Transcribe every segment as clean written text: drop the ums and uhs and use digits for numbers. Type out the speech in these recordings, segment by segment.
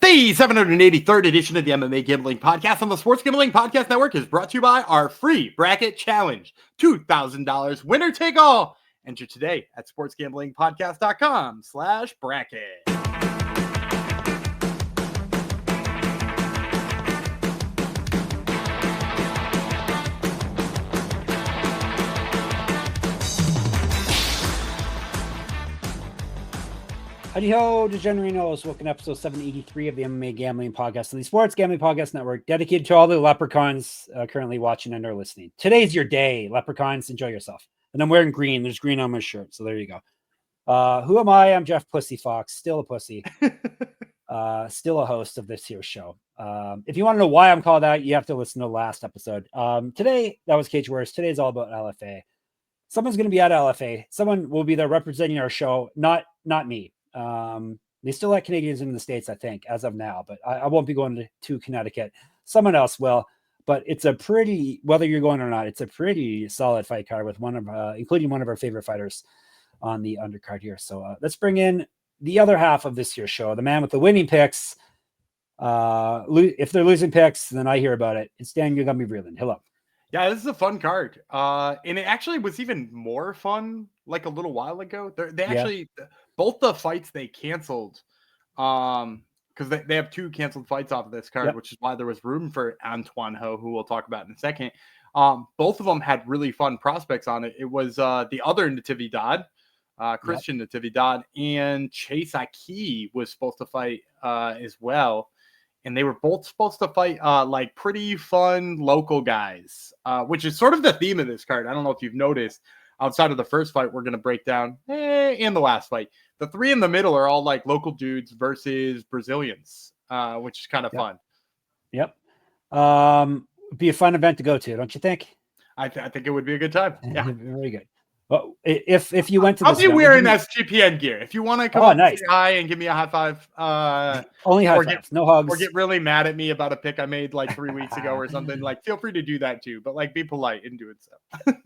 The 783rd edition of the MMA Gambling Podcast on the Sports Gambling Podcast Network is brought to you by our free bracket challenge. $2,000 winner take all. Enter today at sportsgamblingpodcast.com/bracket. Howdy-ho, DeGenerinos. Welcome to episode 783 of the MMA Gambling Podcast on the Sports Gambling Podcast Network, dedicated to all the leprechauns currently watching and or listening. Today's your day, leprechauns. Enjoy yourself. And I'm wearing green. There's green on my shirt, so there you go. Who am I? I'm Jeff Pussy Fox, still a pussy, still a host of this here show. If you want to know why I'm called out, you have to listen to the last episode. Today, that was Cage Warriors. Today's all about LFA. Someone's going to be at LFA. Someone will be there representing our show, not me. They still let Canadians in the States, I think, as of now, but I won't be going to Connecticut. Someone else will, but it's a pretty, whether you're going or not, it's a pretty solid fight card with including one of our favorite fighters on the undercard here. So let's bring in the other half of this year's show, the man with the winning picks. If they're losing picks, then I hear about it. It's Dan Breland. Hello. Yeah, this is a fun card. And it actually was even more fun like a little while ago. They actually, both the fights they canceled, because they have two canceled fights off of this card, which is why there was room for Antoine Ho, who we'll talk about in a second. Both of them had really fun prospects on it. It was the other Natividad, Christian Natividad, and Chase Aki was supposed to fight as well. And they were both supposed to fight like pretty fun local guys, which is sort of the theme of this card. I don't know if you've noticed, outside of the first fight we're going to break down and the last fight, the three in the middle are all like local dudes versus Brazilians, which is kind of fun. Yep. Be a fun event to go to, don't you think? I think it would be a good time. Yeah. Very good. Well, if you went to, I'll be wearing SGPN gear. If you want to come up and say hi and give me a high five, only high fives, no hugs, or get really mad at me about a pick I made like 3 weeks ago or something. Like, feel free to do that too, but like, be polite in doing so.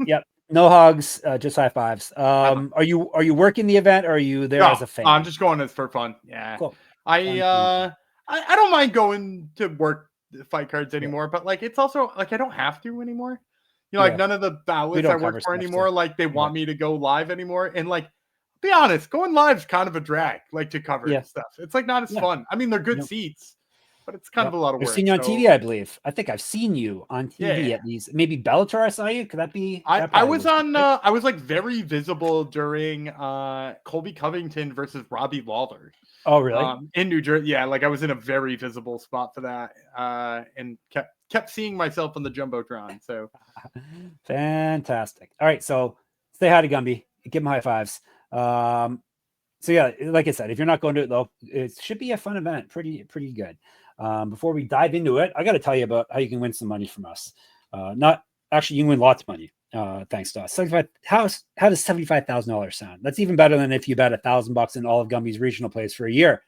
Yep, no hugs, just high fives. Are you working the event, or are you there as a fan? I'm just going for fun. Yeah, cool. I don't mind going to work the fight cards anymore, but like, it's also like I don't have to anymore. You know, like none of the outlets I work for anymore, like they want me to go live anymore. And like, be honest, going live is kind of a drag, like to cover stuff. It's like not as fun. I mean, they're good seats, but it's kind of a lot of work. I've seen you on TV, I believe. I think I've seen you on TV at these. Maybe Bellator, I saw you. Could that be? I was on, I was like very visible during Colby Covington versus Robbie Lawler. Oh, really? In New Jersey. Yeah, like I was in a very visible spot for that, and kept seeing myself on the Jumbotron. So fantastic. All right, so say hi to Gumby. Give him high fives. So yeah, like I said, if you're not going to it though, it should be a fun event. Pretty good. Before we dive into it, I got to tell you about how you can win some money from us. Not actually, you can win lots of money. Thanks to us. How does $75,000 sound? That's even better than if you bet $1,000 in all of Gumby's regional plays for a year.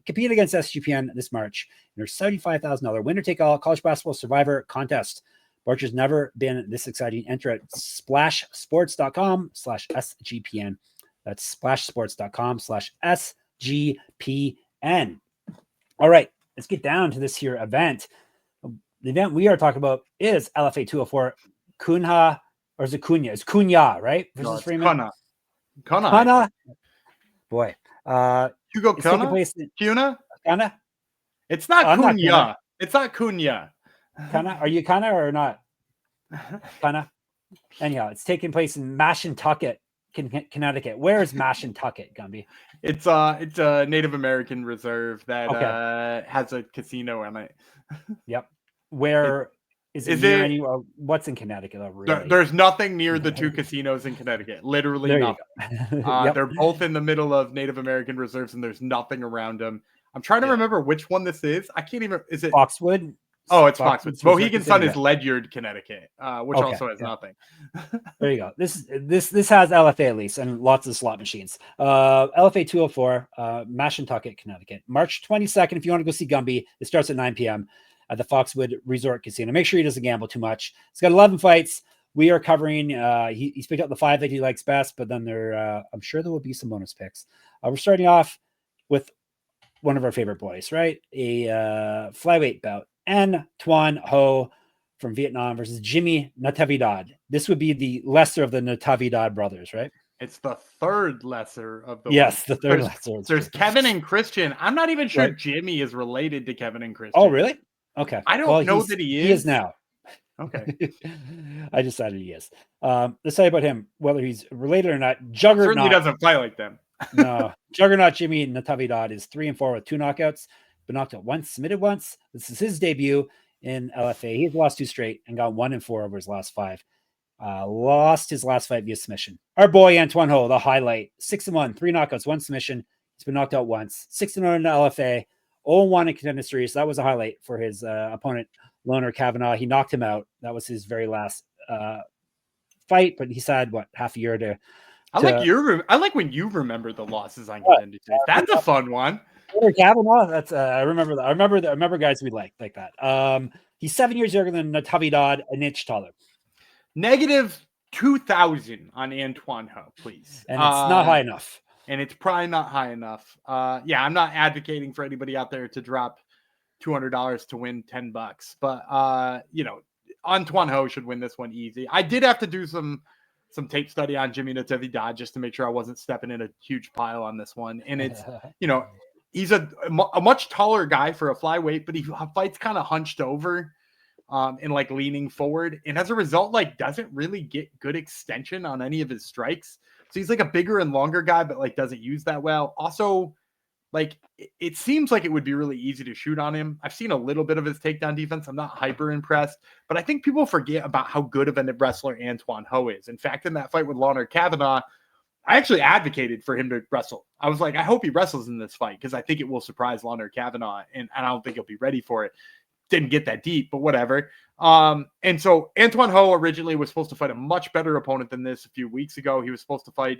Compete against SGPN this March in their $75,000 winner take all college basketball survivor contest. March has never been this exciting. Enter at splashsports.com/SGPN. That's splashsports.com/SGPN. All right, let's get down to this here event. The event we are talking about is LFA 204 Cunha, or is it Cunha? It's Cunha, right? Versus Freeman. Cunha. Boy. Hugo Cunha? It's not Cunha. It's not Cunha. Cunha? Are you Cunha or not? Cunha? Anyhow, it's taking place in Mashantucket, Connecticut. Where is Mashantucket, Gumby? It's a Native American reserve that has a casino in it. Yep. Where is it near anywhere? What's in Connecticut? Really? There's nothing near the two casinos in Connecticut. Literally nothing. They're both in the middle of Native American reserves, and there's nothing around them. I'm trying to remember which one this is. I can't even. Is it Foxwood? Oh, it's Foxwood. Mohegan Sun is Ledyard, Connecticut, which also has nothing. There you go. This has LFA at least, and lots of slot machines. LFA 204, Mashantucket, Connecticut, March 22nd. If you want to go see Gumby, it starts at 9 p.m. at the Foxwood Resort Casino. Make sure he doesn't gamble too much. He's got 11 fights. We are covering. He's picked up the 5 that he likes best, but then I'm sure there will be some bonus picks. We're starting off with one of our favorite boys, right? A flyweight bout. And Tuan Ho from Vietnam versus Jimi Natividad. This would be the lesser of the Natividad brothers, right? It's the third lesser of the yes, ones. the third lesser. There's Kevin and Christian. I'm not even sure right. Jimmy is related to Kevin and Christian. Oh, really? Okay. I don't know that he is. He is now. Okay. I decided he is. Let's say about him, whether he's related or not. Juggernaut certainly doesn't play like them. no. Juggernaut Jimi Natividad is 3-4 with 2 knockouts. Been knocked out once, submitted once. This is his debut in LFA. He's lost 2 straight and got 1-4 over his last 5. Lost his last fight via submission. Our boy Antoine Ho, the highlight, 6-1, 3 knockouts, 1 submission. He's been knocked out once. 6-0 in the LFA, 0-1 in contender series. So that was a highlight for his opponent, Leonardo Kavanaugh. He knocked him out. That was his very last fight, but he's had half a year to. I like when you remember the losses on contender series. That's a fun one. Kavanaugh. That's I remember that. I remember guys we like that. He's 7 years younger than Natividad, an inch taller. Negative 2,000 on Antoine Ho, please. And it's not high enough. And it's probably not high enough. Yeah, I'm not advocating for anybody out there to drop $200 to win $10, but Antoine Ho should win this one easy. I did have to do some tape study on Jimi Natividad just to make sure I wasn't stepping in a huge pile on this one. And it's, he's a much taller guy for a flyweight, but he fights kind of hunched over and like leaning forward. And as a result, like doesn't really get good extension on any of his strikes. So he's like a bigger and longer guy, but like doesn't use that well. Also, like it seems like it would be really easy to shoot on him. I've seen a little bit of his takedown defense. I'm not hyper impressed, but I think people forget about how good of a wrestler Antoine Ho is. In fact, in that fight with Leonardo Kavanaugh, I actually advocated for him to wrestle. I was like, I hope he wrestles in this fight because I think it will surprise Leonardo Kavanaugh, and I don't think he'll be ready for it. Didn't get that deep, but whatever. And so Antoine Ho originally was supposed to fight a much better opponent than this a few weeks ago. He was supposed to fight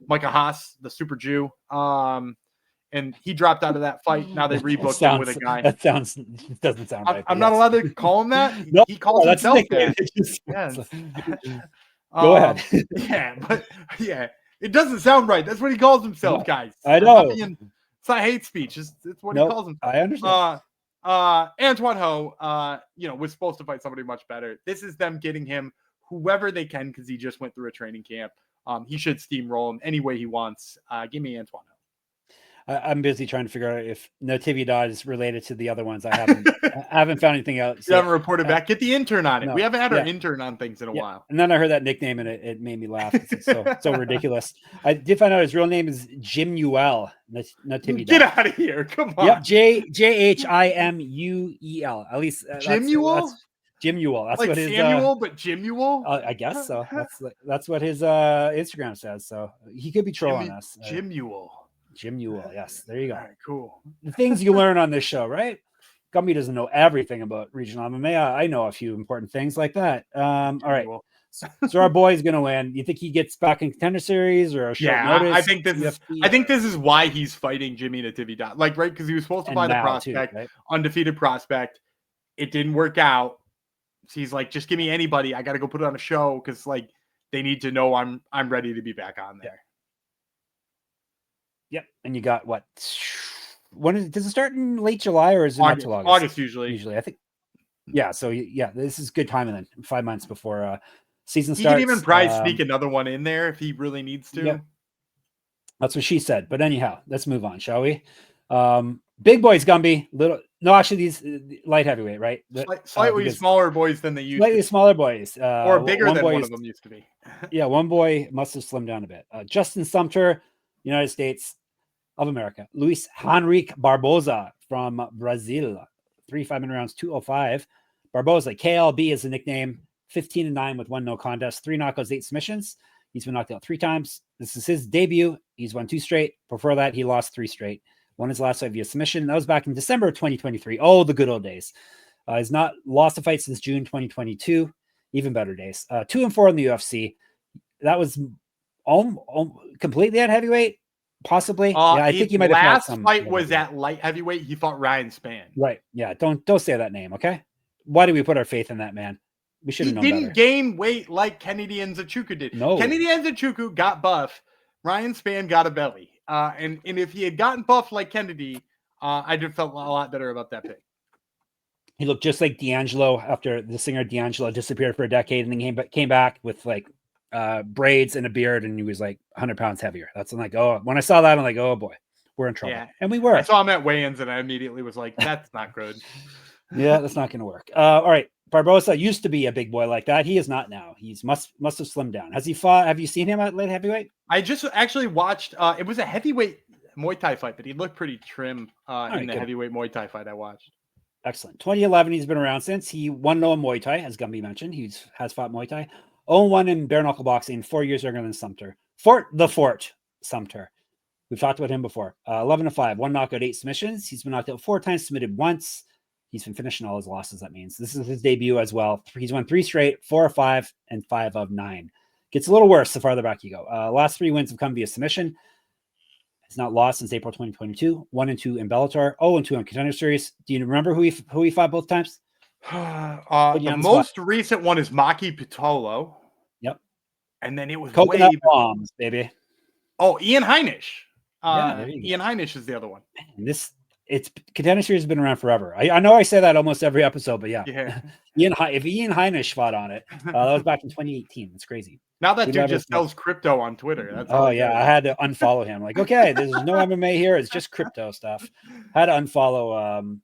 Micah Haas, the Super Jew. And he dropped out of that fight. Now they rebooked him with a guy. That doesn't sound right. I'm not allowed to call him that. No, he calls himself that. Go ahead. It doesn't sound right. That's what he calls himself, guys. I know. It's not hate speech. It's what he calls himself. I understand. Antoine Ho, was supposed to fight somebody much better. This is them getting him whoever they can because he just went through a training camp. He should steamroll him any way he wants. Give me Antoine Ho. I'm busy trying to figure out if Natividad is related to the other ones. I haven't found anything out. So, you haven't reported back. Get the intern on it. No, we haven't had our intern on things in a while. And then I heard that nickname and it made me laugh. It's so ridiculous. I did find out his real name is Jimuel Natividad. Get out of here. Come on. Yep. JHIMUEL. At least Jimuel? Jimuel. That's like what his Samuel, but Jimuel? I guess so. That's what his Instagram says. So he could be trolling us. Jimuel. Yes, there you go. All right, cool. The things you learn on this show, right? Gumby doesn't know everything about regional MMA. I know a few important things like that. All right. So our boy's gonna win. You think he gets back in contender series or a short notice? I think this is why he's fighting Jimi Natividad. Like, right, because he was supposed to fight a prospect, too, right? Undefeated prospect. It didn't work out. So he's like, just give me anybody. I gotta go put it on a show because like they need to know I'm ready to be back on there. Yep. And you got what? When does it start in late July or is it August, not till August? August usually. Usually, I think. Yeah. So this is good timing then. 5 months before season he starts. He can even probably sneak another one in there if he really needs to. Yep. That's what she said. But anyhow, let's move on, shall we? Big boys, Gumby. Actually, these light heavyweight, right? Slightly smaller boys than they used. Slightly smaller boys, or bigger than one of them used to be. Yeah, one boy must have slimmed down a bit. Justin Sumter, United States of America. Luis Henrique Barbosa from Brazil. 3 5-minute rounds, 205. Barbosa, KLB is the nickname. 15-9 with 1 no contest, 3 knockouts, 8 submissions. He's been knocked out 3 times. This is his debut. He's won 2 straight. Before that, he lost 3 straight. Won his last fight via submission. That was back in December of 2023. Oh, the good old days. He's not lost a fight since June 2022. Even better days. 2-4 in the UFC. That was completely at heavyweight, possibly. I think he might have last fight was at light heavyweight. He fought Ryan Spann. Right. Yeah. Don't say that name. Okay. Why do we put our faith in that man? We should have known better. He didn't gain weight like Kennedy and Nzechukwu did. No. Kennedy and Nzechukwu got buff. Ryan Spann got a belly. And if he had gotten buff like Kennedy, I just felt a lot better about that pick. He looked just like D'Angelo after the singer D'Angelo disappeared for a decade and then came back with like braids and a beard, and he was like 100 pounds heavier. That's like, oh, when I saw that, I'm like, oh boy, we're in trouble. Yeah. And we were. I saw him at weigh-ins and I immediately was like, that's not good. Yeah, that's not going to work. All right. Barbosa used to be a big boy like that. He is not now. He's must have slimmed down. Has he fought? Have you seen him at light heavyweight? I just actually watched, it was a heavyweight Muay Thai fight, but he looked pretty trim in the heavyweight Muay Thai fight I watched. Excellent. 2011, he's been around since. He won in Muay Thai, as Gumby mentioned. He has fought Muay Thai. 0-1 in bare knuckle boxing, 4 years younger than Sumter. Fort Sumter. We've talked about him before. 11-5, 1 knockout, 8 submissions. He's been knocked out 4 times, submitted once. He's been finishing all his losses, that means. This is his debut as well. He's won 3 straight, 4 of 5, and 5 of 9. Gets a little worse the farther back you go. Last 3 wins have come via submission. He's not lost since April 2022. 1-2 in Bellator. 0-2 in Contender Series. Do you remember who he fought both times? The most recent one is Maki Pitolo. Yep. And then it was Coconut Bombs, baby. Oh, Ian Heinisch. Ian Heinisch is the other one. It's Contender Series has been around forever. I know I say that almost every episode, but yeah. If Ian Heinisch fought on it, that was back in 2018. It's crazy. Now that dude just sells crypto on Twitter. That's I had to unfollow him. Like, okay, there's no MMA here. It's just crypto stuff. I had to unfollow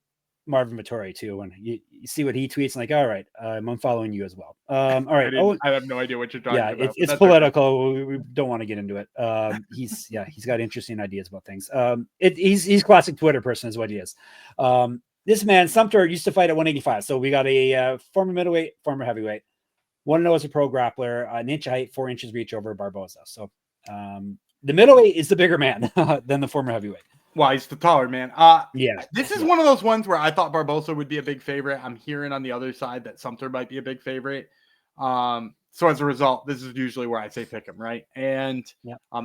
Marvin Vittori too. When you see what he tweets, like, all right, I'm unfollowing you as well. All right. I have no idea what you're talking about. It's political. We don't want to get into it. He's got interesting ideas about things. He's classic Twitter person is what he is. This man, Sumter, used to fight at 185. So we got a former middleweight, former heavyweight. 1-0 as a pro grappler, an inch height, 4 inches reach over Barbosa. So the middleweight is the bigger man than the former heavyweight. Well, he's the taller man. This is one of those ones where I thought Barbosa would be a big favorite. I'm hearing on the other side that Sumter might be a big favorite. So as a result, this is usually where I say pick him, right? And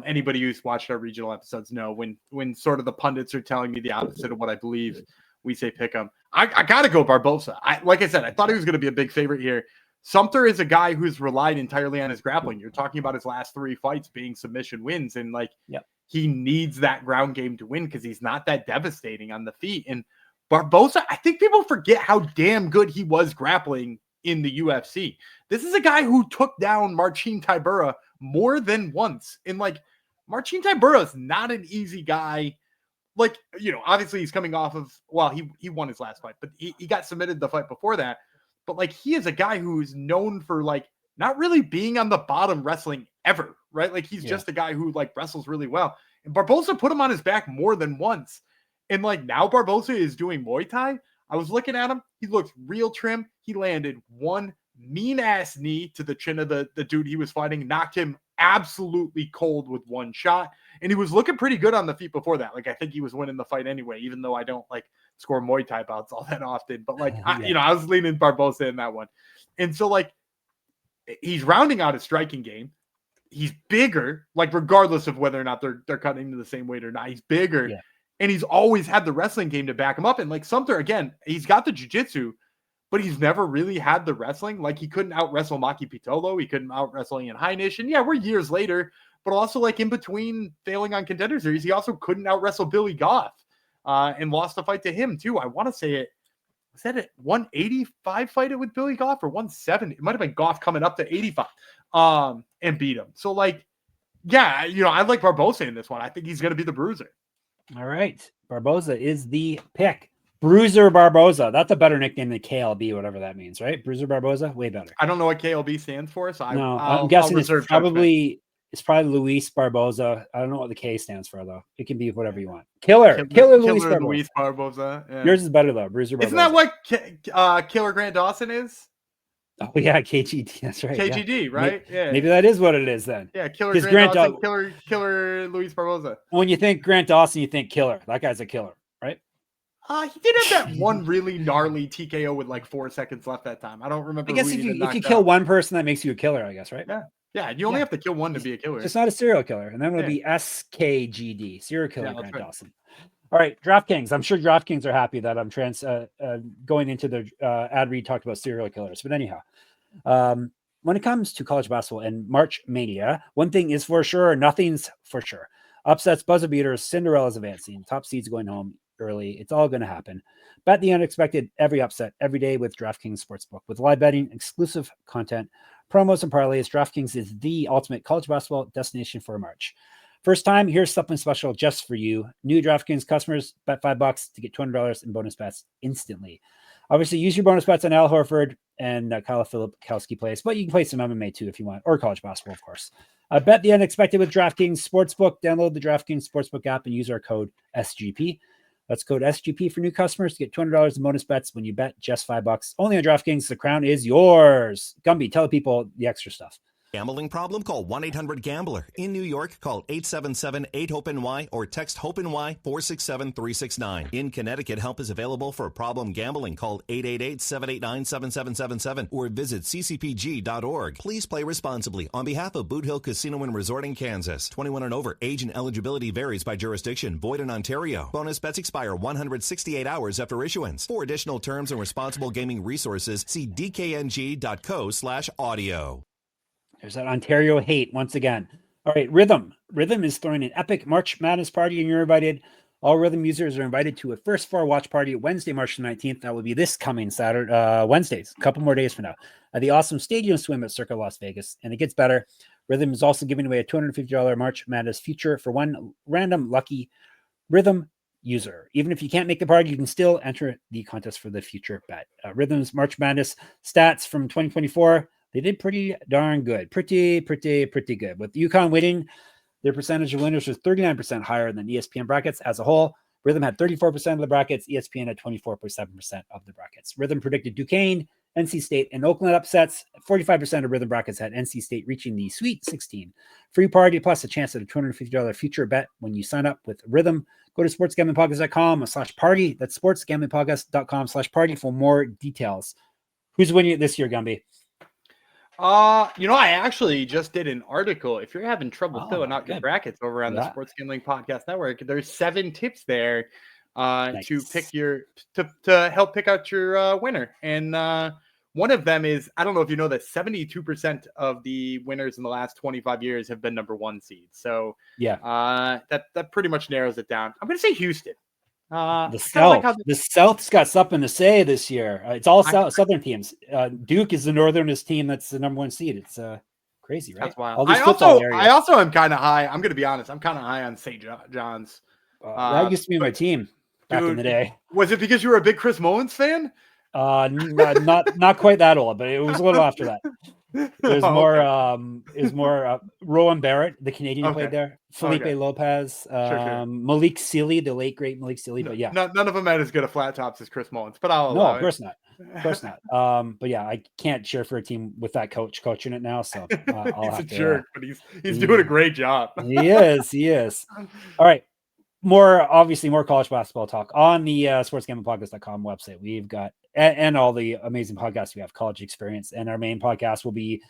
anybody who's watched our regional episodes know when sort of the pundits are telling me the opposite of what I believe, we say pick him. I got to go Barbosa. Like I said, I thought he was going to be a big favorite here. Sumter is a guy who's relied entirely on his grappling. You're talking about his last 3 fights being submission wins, and he needs that ground game to win because he's not that devastating on the feet. And Barbosa, I think people forget how damn good he was grappling in the UFC. This is a guy who took down Marcin Tybura more than once. And Marcin Tybura is not an easy guy. Obviously he's coming off of, he won his last fight, but he got submitted the fight before that. But he is a guy who's known for not really being on the bottom wrestling ever, right? He's just a guy who wrestles really well. And Barbosa put him on his back more than once. And now Barbosa is doing Muay Thai. I was looking at him. He looked real trim. He landed one mean ass knee to the chin of the dude he was fighting, knocked him absolutely cold with one shot. And he was looking pretty good on the feet before that. I think he was winning the fight anyway, even though I don't score Muay Thai bouts all that often. But I was leaning Barbosa in that one. And so he's rounding out his striking game. He's bigger, regardless of whether or not they're cutting into the same weight or not. He's bigger. Yeah. And he's always had the wrestling game to back him up. And Sumter, again, he's got the jiu-jitsu, but he's never really had the wrestling. He couldn't out-wrestle Maki Pitolo. He couldn't out-wrestle Ian Heinisch. And we're years later, but also in between failing on Contender Series, he also couldn't out-wrestle Billy Goff and lost the fight to him too. I want to say it. Was that a 185 fight with Billy Goff or 170? It might have been Goff coming up to 85 and beat him. So I like Barbosa in this one. I think he's going to be the bruiser. All right. Barbosa is the pick. Bruiser Barbosa. That's a better nickname than KLB, whatever that means, right? Bruiser Barbosa, way better. I don't know what KLB stands for, so I'm guessing it's probably Luis Barbosa. I don't know what the K stands for though. It can be whatever you want. Killer Luis Barbosa. Yeah. Yours is better though. Bruiser Barbosa. Isn't that what Killer Grant Dawson is? Oh yeah, KGD. That's right. KGD, right? Maybe that is what it is then. Yeah, Killer Grant Dawson, Killer Luis Barbosa. When you think Grant Dawson, you think killer. That guy's a killer, right? He did have that one really gnarly TKO with 4 seconds left that time. I don't remember. I guess if you kill one person, that makes you a killer, I guess, right? Yeah. You only have to kill one to be a killer. It's not a serial killer, and then it'll be SKGD, serial killer Grant Dawson. All right, DraftKings. I'm sure DraftKings are happy that I'm going into the ad read talked about serial killers. But anyhow, when it comes to college basketball and March Mania, one thing is for sure, nothing's for sure. Upsets, buzzer beaters, Cinderella's advancing, top seeds going home. early. It's all going to happen. Bet the unexpected every upset every day with DraftKings Sportsbook. With live betting, exclusive content, promos, and parlays, DraftKings is the ultimate college basketball destination for March. First time, here's something special just for you. New DraftKings customers, bet $5 to get $200 in bonus bets instantly. Obviously, use your bonus bets on Al Horford and Kyle Filipkowski plays, but you can play some MMA too if you want, or college basketball, of course. Bet the unexpected with DraftKings Sportsbook. Download the DraftKings Sportsbook app and use our code SGP. That's code SGP for new customers to get $200 in bonus bets when you bet just $5. Only on DraftKings. The crown is yours. Gumby, tell people the extra stuff. Gambling problem? Call 1-800-GAMBLER. In New York, call 877-8-HOPENY or text HOPENY 467-369. In Connecticut, help is available for problem gambling. Call 888-789-7777 or visit ccpg.org. Please play responsibly. On behalf of Boot Hill Casino and Resort in Kansas, 21 and over. Age and eligibility varies by jurisdiction. Void in Ontario. Bonus bets expire 168 hours after issuance. For additional terms and responsible gaming resources, see dkng.co/audio. There's that Ontario hate once again. All right, Rhythm. Rhythm is throwing an epic March Madness party, and you're invited. All Rhythm users are invited to a first floor watch party Wednesday, March 19th. That will be this coming Saturday, Wednesdays, a couple more days from now, at the awesome Stadium Swim at Circa Las Vegas. And it gets better. Rhythm is also giving away a $250 March Madness future for one random lucky Rhythm user. Even if you can't make the party, you can still enter the contest for the future bet. Rhythm's March Madness stats from 2024. They did pretty darn good. Pretty good. With UConn winning, their percentage of winners was 39% higher than ESPN brackets as a whole. Rhythm had 34% of the brackets. ESPN had 24.7% of the brackets. Rhythm predicted Duquesne, NC State, and Oakland upsets. 45% of Rhythm brackets had NC State reaching the Sweet 16. Free party plus a chance at a $250 future bet when you sign up with Rhythm. Go to sportsgamblingpodcast.com/party. That's sportsgamblingpodcast.com/party for more details. Who's winning it this year, Gumby? I actually just did an article. If you're having trouble filling out your brackets over on the Sports Gambling Podcast Network, there's 7 tips there to pick to help pick out your winner. And one of them is, I don't know if you know that 72% of the winners in the last 25 years have been number 1 seed. So that pretty much narrows it down. I'm going to say Houston. The South's got something to say this year. It's all Southern teams. Duke is the Northernest team that's the number 1 seed. It's crazy, right? That's wild. I also am kind of high. I'm going to be honest. I'm kind of high on St. John's. That used to be my team back in the day. Was it because you were a big Chris Mullins fan? Not quite that old, but it was a little after that. There's more. It was more Rowan Barrett, the Canadian who played there. Felipe Lopez, Malik Sealy, the late great Malik Sealy. But yeah, none of them had as good a flat tops as Chris Mullins. But of course not. But yeah, I can't cheer for a team with that coach coaching it now. So he's a jerk, but he's doing a great job. He is. All right. More college basketball talk on the sportsgamblingpodcast.com website. We've got and all the amazing podcasts we have, College Experience, and our main podcast will be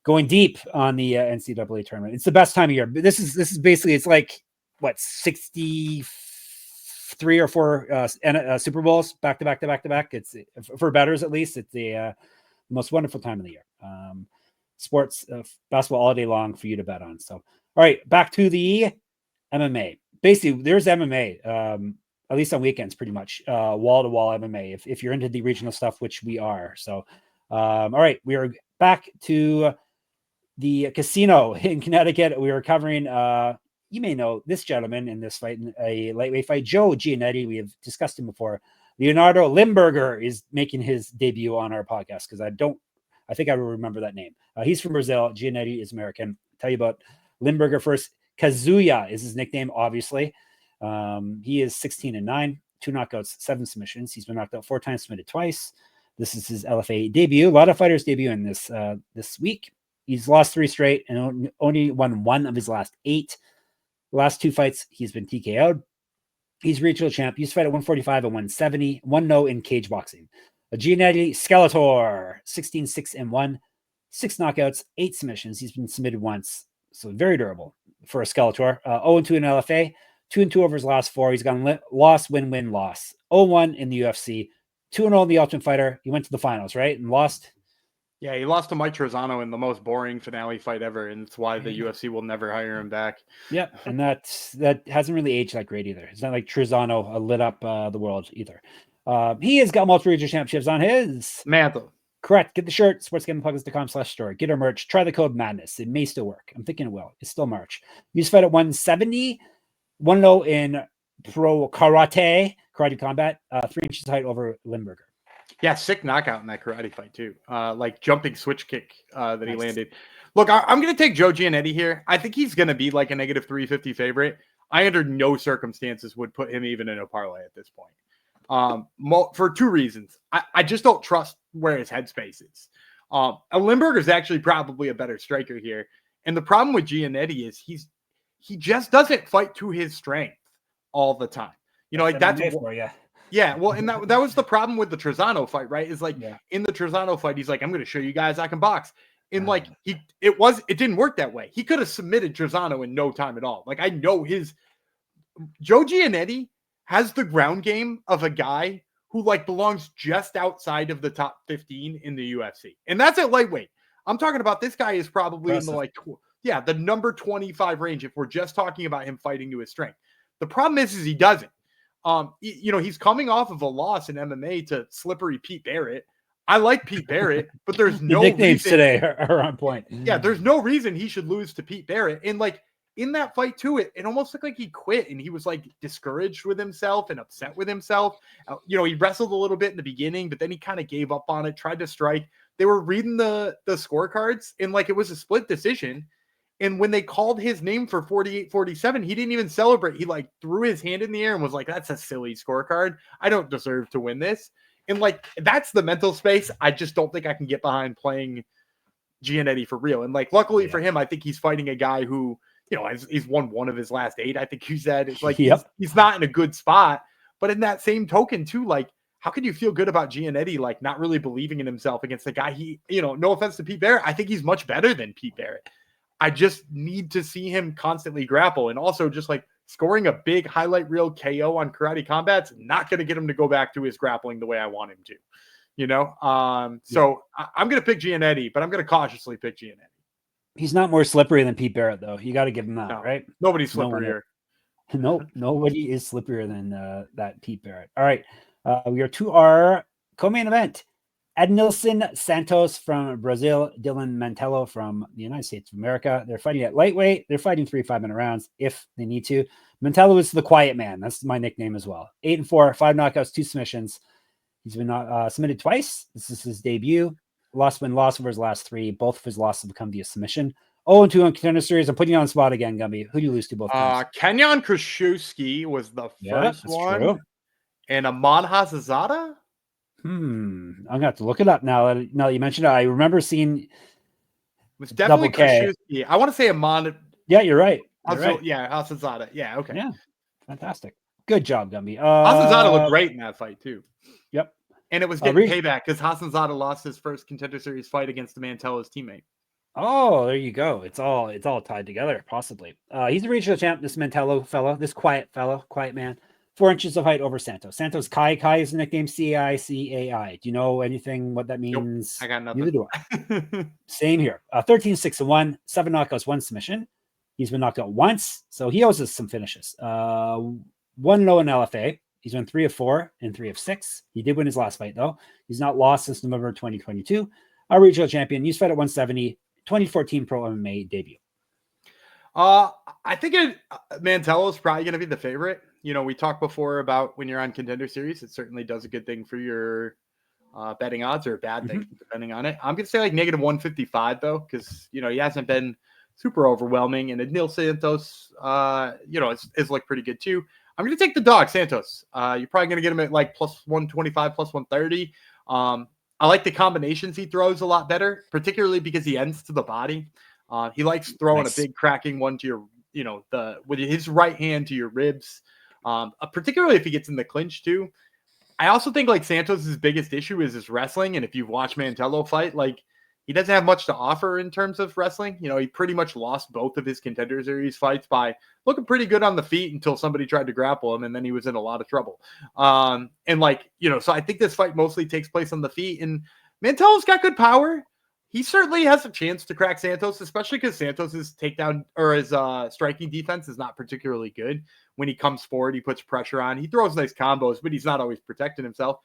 going deep on the NCAA tournament. It's the best time of year. This is basically, it's like what, 63 or 4 Super Bowls back to back. It's for bettors at least. It's the most wonderful time of the year. Sports basketball all day long for you to bet on. So all right, back to the MMA. Basically, there's MMA, at least on weekends, pretty much wall-to-wall MMA, if you're into the regional stuff, which we are. So, all right, we are back to the casino in Connecticut. We are covering, you may know this gentleman in this fight, in a lightweight fight, Joe Giannetti. We have discussed him before. Leonardo Limberger is making his debut on our podcast because I think I will remember that name. He's from Brazil. Giannetti is American. I'll tell you about Limberger first. Kazuya is his nickname, obviously. He is 16-9, 2 knockouts, 7 submissions. He's been knocked out 4 times, submitted twice. This is his LFA debut. A lot of fighters debut in this week. He's lost 3 straight and only won 1 of his last 8. The last 2 fights, he's been TKO'd. He's regional champ. He's fight at 145 and 170. 1-0 in cage boxing. Giannetti Skeletor, 16-6-1, 6 knockouts, 8 submissions. He's been submitted once, so very durable for a Skeletor. 0-2 in LFA, 2-2 over his last 4. He's gone loss, win, loss. 0-1 in the UFC, 2-0 in the Ultimate Fighter. He went to the finals, right? And lost. Yeah, he lost to Mike Trezano in the most boring finale fight ever, and it's why the UFC will never hire him back. Yeah, and that hasn't really aged that great either. It's not like Trezano lit up the world either. He has got multiple regional championships on his mantle. Correct. Get the shirt, sportsgamblingpodcast.com/store. Get our merch. Try the code MADNESS. It may still work. I'm thinking it will. It's still March. Use fight at 170, 1-0 in pro karate combat, 3 inches height over Limberger. Yeah, sick knockout in that karate fight too. Like jumping switch kick that he landed. Look, I'm going to take Joe Giannetti here. I think he's going to be like a negative 350 favorite. I under no circumstances would put him even in a parlay at this point. For 2 reasons. I just don't trust where his headspace is. Limberger is actually probably a better striker here. And the problem with Giannetti is he just doesn't fight to his strength all the time. You know, like that's for you. Yeah, well, and that was the problem with the Trezano fight, right? Is like in the Trezano fight, he's like, I'm going to show you guys I can box. And like it didn't work that way. He could have submitted Trezano in no time at all. Like I know Joe Giannetti has the ground game of a guy who like belongs just outside of the top 15 in the UFC. And that's at lightweight. I'm talking about this guy is probably in the the number 25 range if we're just talking about him fighting to his strength. The problem is he doesn't. He's coming off of a loss in MMA to slippery Pete Barrett. I like Pete Barrett, but there's no nicknames today are on point. Yeah, there's no reason he should lose to Pete Barrett. And like in that fight too, it almost looked like he quit and he was like discouraged with himself and upset with himself. He wrestled a little bit in the beginning, but then he kind of gave up on it, tried to strike. They were reading the scorecards and like it was a split decision. And when they called his name for 48-47, he didn't even celebrate. He like threw his hand in the air and was like, that's a silly scorecard. I don't deserve to win this. And like, that's the mental space. I just don't think I can get behind playing Giannetti for real. And like, luckily for him, I think he's fighting a guy who, he's won 1 of his last 8. I think you said it's like, he's not in a good spot, but in that same token too, like, how can you feel good about Giannetti, like not really believing in himself against the guy no offense to Pete Barrett. I think he's much better than Pete Barrett. I just need to see him constantly grapple. And also just like scoring a big highlight reel KO on karate combat's not going to get him to go back to his grappling the way I want him to, So I'm going to pick Giannetti, but I'm going to cautiously pick Giannetti. He's not more slippery than Pete Barrett though. You got to give him that, right? Nobody's slipperier. Nobody is slipperier than that Pete Barrett. All right. We are to our co-main event. Ednilson Santos from Brazil, Dylan Mantello from the United States of America. They're fighting at lightweight. They're fighting 3 5-minute rounds if they need to. Mantello is the quiet man. That's my nickname as well. 8-4, 5 knockouts, 2 submissions. He's been submitted twice. This is his debut. Win-loss over his last 3. Both of his losses have become via submission. 0-2 on Contender Series. I'm putting you on the spot again, Gumby. Who do you lose to both times? Kenyon Krzyzewski was the first one. True. And Ahmad Hazazada? I'm gonna have to look it up now that you mentioned it. I remember seeing it was definitely Krzyzewski. I want to say Ahmad. Yeah, you're right. Yeah, Hazazada. Yeah, okay. Yeah, fantastic. Good job, Gumby. Hazazada looked great in that fight too. Yep. And it was getting payback because Hazazada lost his first Contender Series fight against Mantello's teammate. Oh, there you go. It's all tied together, possibly. He's a regional champ, this Mantello fellow, this quiet man. 4 inches of height over Santos. Santos Kai is the nickname CAI. Do you know anything what that means? Nope, I got nothing. Neither do I. Same here. 13-6-1, 7 knockouts, 1 submission. He's been knocked out once, so he owes us some finishes. 1-0 in LFA. He's won 3 of 4 and 3 of 6. He did win his last fight, though. He's not lost since November 2022. Our regional champion. Used fight at 170, 2014 Pro MMA debut. I think Mantello is probably going to be the favorite. We talked before about when you're on Contender Series, it certainly does a good thing for your betting odds or a bad thing, depending on it. I'm going to say like negative 155 though, because, he hasn't been super overwhelming. And Ednilson Santos, it's looked pretty good too. I'm going to take the dog Santos. You're probably going to get him at like plus 125, plus 130. I like the combinations he throws a lot better, particularly because he ends to the body. He likes throwing a big cracking one to your, with his right hand to your ribs. Particularly if he gets in the clinch too. I also think like Santos's biggest issue is his wrestling. And if you've watched Mantello fight, like he doesn't have much to offer in terms of wrestling. He pretty much lost both of his Contender Series fights by looking pretty good on the feet until somebody tried to grapple him. And then he was in a lot of trouble. So I think this fight mostly takes place on the feet, and Mantello's got good power. he certainly has a chance to crack Santos, especially because Santos's takedown or his striking defense is not particularly good. When he comes forward, he puts pressure on. He throws nice combos, but he's not always protecting himself.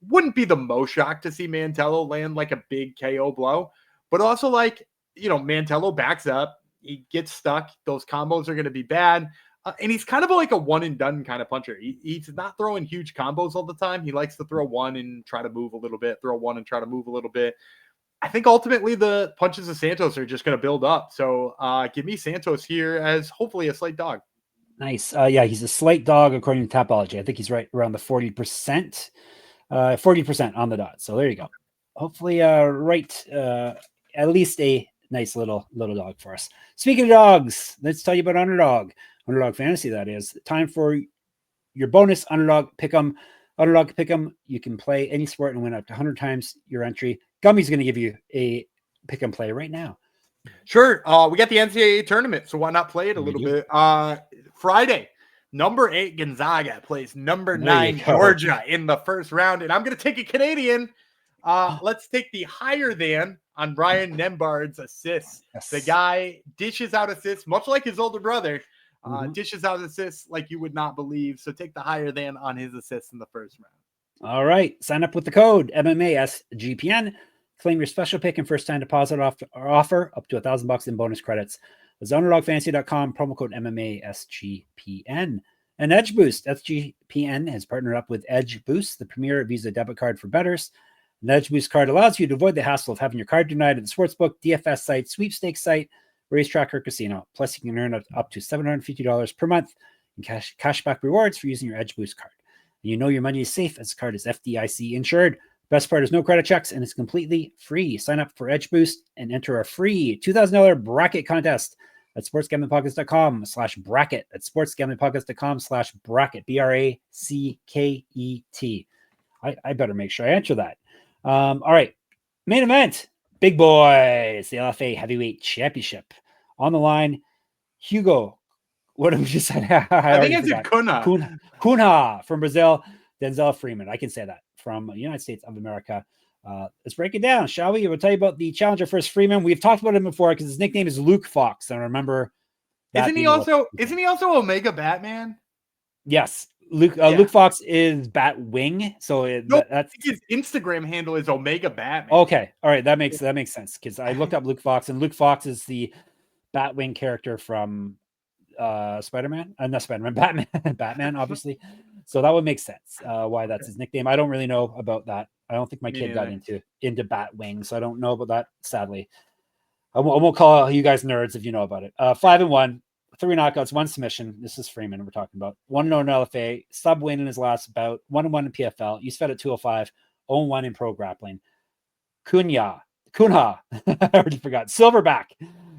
Wouldn't be the most shocked to see Mantello land like a big KO blow, but also like, Mantello backs up. He gets stuck. Those combos are going to be bad. And he's kind of like a one and done kind of puncher. He's not throwing huge combos all the time. He likes to throw one and try to move a little bit, throw one and try to move a little bit. I think ultimately the punches of Santos are just going to build up. So give me Santos here as hopefully a slight dog. Nice. Yeah, he's a slight dog according to Tapology. I think he's right around the 40%, 40% on the dot. So there you go. Hopefully, right. At least a nice little dog for us. Speaking of dogs, let's tell you about Underdog Fantasy. That is time for your bonus Underdog Pick'em. Underdog Pick'em. You can play any sport and win up to 100 times your entry. Gummy's going to give you a pick and play right now. Sure. We got the NCAA tournament, so why not play it a little bit? Friday, number 8 Gonzaga plays number 9 Georgia in the first round, and I'm going to take a Canadian. Let's take the higher than on Brian Nembhard's assists. Yes. The guy dishes out assists, much like his older brother. Dishes out assists like you would not believe. So take the higher than on his assists in the first round. All right. Sign up with the code MMASGPN. Claim your special pick and first time deposit offer up to $1,000 in bonus credits. It's underdogfantasy.com, promo code MMASGPN. And Edge Boost. SGPN has partnered up with Edge Boost, the premier Visa debit card for bettors. An Edge Boost card allows you to avoid the hassle of having your card denied at the sportsbook, DFS site, sweepstakes site, racetrack, or casino. Plus, you can earn up to $750 per month in cashback rewards for using your Edge Boost card. And you know your money is safe as the card is FDIC insured. Best part is no credit checks, and it's completely free. Sign up for Edge Boost and enter a free $2,000 bracket contest at sportsgamblingpodcast.com/bracket. At sportsgamblingpodcast.com/bracket. BRACKET. I better make sure I answer that. All right. Main event. Big boys. The LFA Heavyweight Championship. On the line, Hugo. What did we just say? I think it's Cunha. Cunha from Brazil. Denzel Freeman. I can say that. From the United States of America. Let's break it down, shall we? We'll tell you about the challenger first, Freeman. We've talked about him before because his nickname is Luke Fox. I remember. Isn't he also Omega Batman? Yes. Luke Fox is Batwing. So that's his Instagram handle is Omega Batman. Okay. All right. That makes sense because I looked up Luke Fox, and Luke Fox is the Batwing character from Spider-Man. Not Spider-Man, Batman, obviously. So that would make sense why that's his nickname. I don't really know about that. I don't think my kid got into Batwing, so I don't know about that, sadly. I won't call you guys nerds if you know about it. 5-1, 3 knockouts, 1 submission. This is Freeman we're talking about. 1-0 in LFA, sub win in his last bout, 1-1 in PFL. You spent at 205, 0-1 in pro grappling. Cunha. I already forgot. Silverback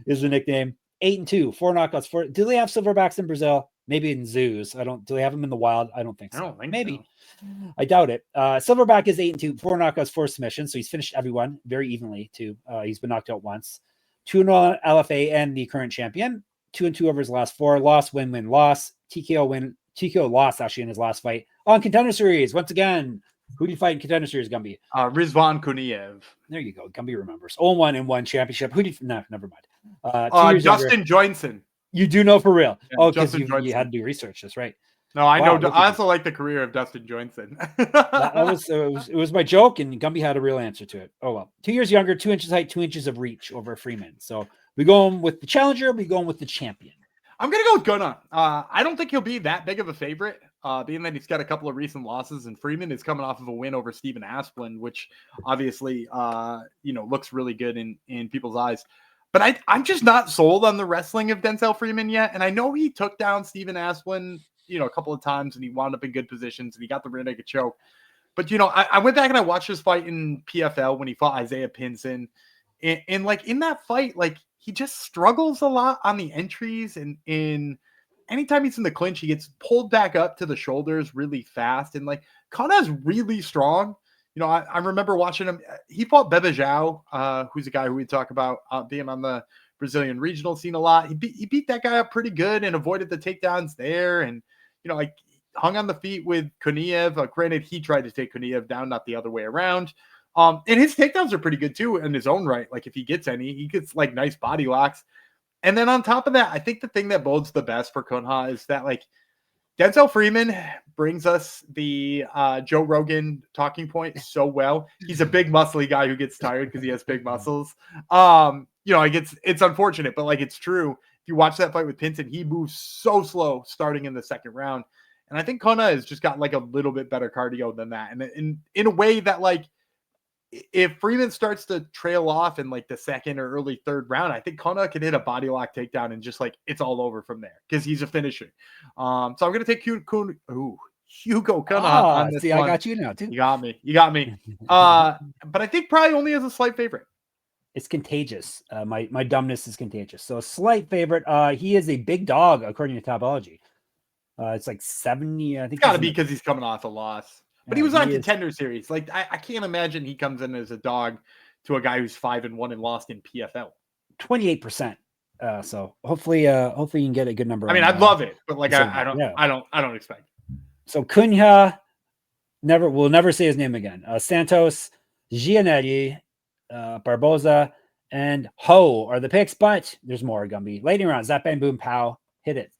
is the nickname. 8-2, 4 knockouts. 4. Do they have silverbacks in Brazil? Maybe in zoos. Do they have them in the wild? I don't think so. I don't think Maybe. So. I doubt it. Silverback is 8-2, 4 knockouts, 4 submissions. So he's finished everyone very evenly too. He's been knocked out once. 2-0 LFA and the current champion. 2-2 over his last 4. Loss, win, loss. TKO loss actually in his last fight. On Contender Series, once again. Who do you fight in Contender Series, Gumby? Rizvan Kuniev. There you go. Gumby remembers. 0-1 in 1 championship. No, never mind. Dustin Johnson. You do know for real. Yeah, because you had to do research. That's right. No, I know. I also like the career of Dustin Johnson. It was my joke, and Gumby had a real answer to it. Oh, well. 2 years younger, 2 inches height, 2 inches of reach over Freeman. So we going with the challenger, we going with the champion. I'm going to go with Gunnar. I don't think he'll be that big of a favorite, being that he's got a couple of recent losses, and Freeman is coming off of a win over Stephen Asplund, which obviously, looks really good in people's eyes. But I'm just not sold on the wrestling of Denzel Freeman yet. And I know he took down Stephen Asplund, a couple of times, and he wound up in good positions, and he got the rear naked choke. But, I went back and I watched his fight in PFL when he fought Isaiah Pinson. And like in that fight, like he just struggles a lot on the entries. And anytime he's in the clinch, he gets pulled back up to the shoulders really fast. And like Connha's really strong. I remember watching him. He fought Bebe Zhao, who's a guy who we talk about being on the Brazilian regional scene a lot. He beat that guy up pretty good and avoided the takedowns there. And, hung on the feet with Kuniev. Granted, he tried to take Kuniev down, not the other way around. And his takedowns are pretty good too in his own right. Like if he gets any, he gets like nice body locks. And then on top of that, I think the thing that bodes the best for Cunha is that like Denzel Freeman brings us the Joe Rogan talking point so well. He's a big muscly guy who gets tired because he has big muscles. Like it's unfortunate, but like it's true. If you watch that fight with Pinson, he moves so slow starting in the second round. And I think Cunha has just got like a little bit better cardio than that. And in a way that like if Freeman starts to trail off in like the second or early third round, I think Cunha can hit a body lock takedown and just like it's all over from there because he's a finisher. So I'm gonna take Hugo Cunha on this one. I got you now too. You got me. But I think probably only as a slight favorite. It's contagious. My dumbness is contagious. So a slight favorite. He is a big dog according to Tapology. It's like 70. I think it's got to be because he's coming off a loss. But he was on Contender Series. Like I can't imagine he comes in as a dog to a guy who's 5-1 and lost in PFL. 28%. So hopefully you can get a good number. I mean, I'd love it, but like I don't expect it. So Cunha, we'll never say his name again. Santos, Giannetti, Barbosa, and Ho are the picks, but there's more. Gumby. Lightning round. Zap, bang, boom, pow. Hit it.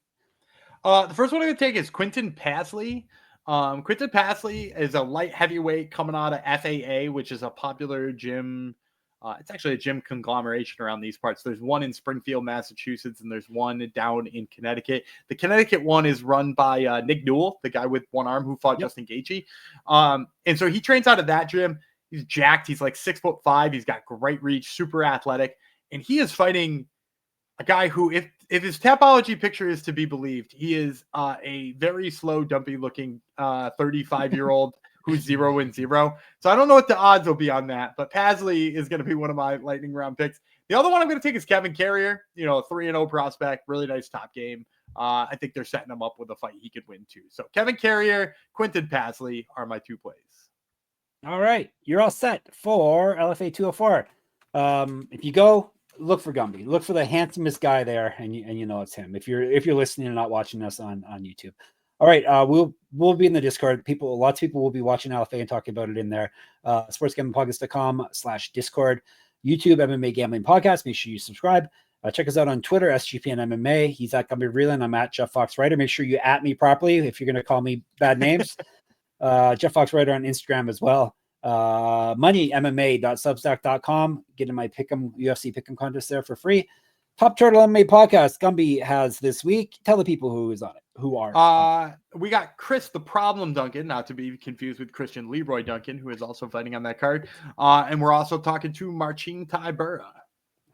The first one I'm going to take is Quinton Pasley. Quinton Pasley is a light heavyweight coming out of FAA, which is a popular gym. It's actually a gym conglomeration around these parts. There's one in Springfield, Massachusetts, and there's one down in Connecticut. The Connecticut one is run by Nick Newell, the guy with one arm who fought Justin Gaethje. And so he trains out of that gym. He's jacked. He's like 6'5". He's got great reach, super athletic, and he is fighting a guy who, if his Tapology picture is to be believed, he is a very slow, dumpy looking 35-year-old who's 0-0. So I don't know what the odds will be on that, but Pasley is going to be one of my lightning round picks. The other one I'm going to take is Kevin Carrier, 3-0 prospect, really nice top game. I think they're setting him up with a fight he could win too. So Kevin Carrier, Quinton Pasley are my two plays. All right. You're all set for LFA 204. If you go, look for Gumby. Look for the handsomest guy there, and you know it's him. If you're listening and not watching us on YouTube. All right, we'll be in the Discord. Lots of people will be watching LFA and talking about it in there. sportsgamblingpodcast.com/Discord, YouTube MMA Gambling Podcast. Make sure you subscribe. Check us out on Twitter, SGPN MMA. He's at Gumby Vreeland. I'm at Jeff Fox Writer. Make sure you at me properly if you're going to call me bad names. Jeff Fox Writer on Instagram as well. moneymma.substack.com. Get in my UFC Pick'em contest there for free. Top Turtle MMA podcast Gumby has this week. Tell the people who is on it. Who are we got Chris the Problem Duncan, not to be confused with Christian Leroy Duncan, who is also fighting on that card. And we're also talking to Marcin Tybura.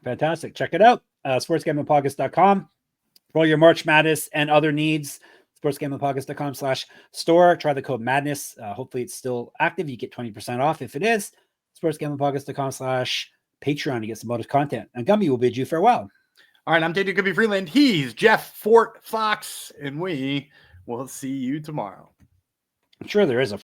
Fantastic. Check it out. sportsgamblingpodcast.com for all your March Madness and other needs. sportsgamblingpodcast.com/store. Try the code madness. Hopefully it's still active. You get 20% off. If it is, sportsgamblingpodcast.com/Patreon to get some bonus content. And Gumby will bid you farewell. All right, I'm David Gumby Freeland. He's Jeff Fort Fox, and we will see you tomorrow. I'm sure there is a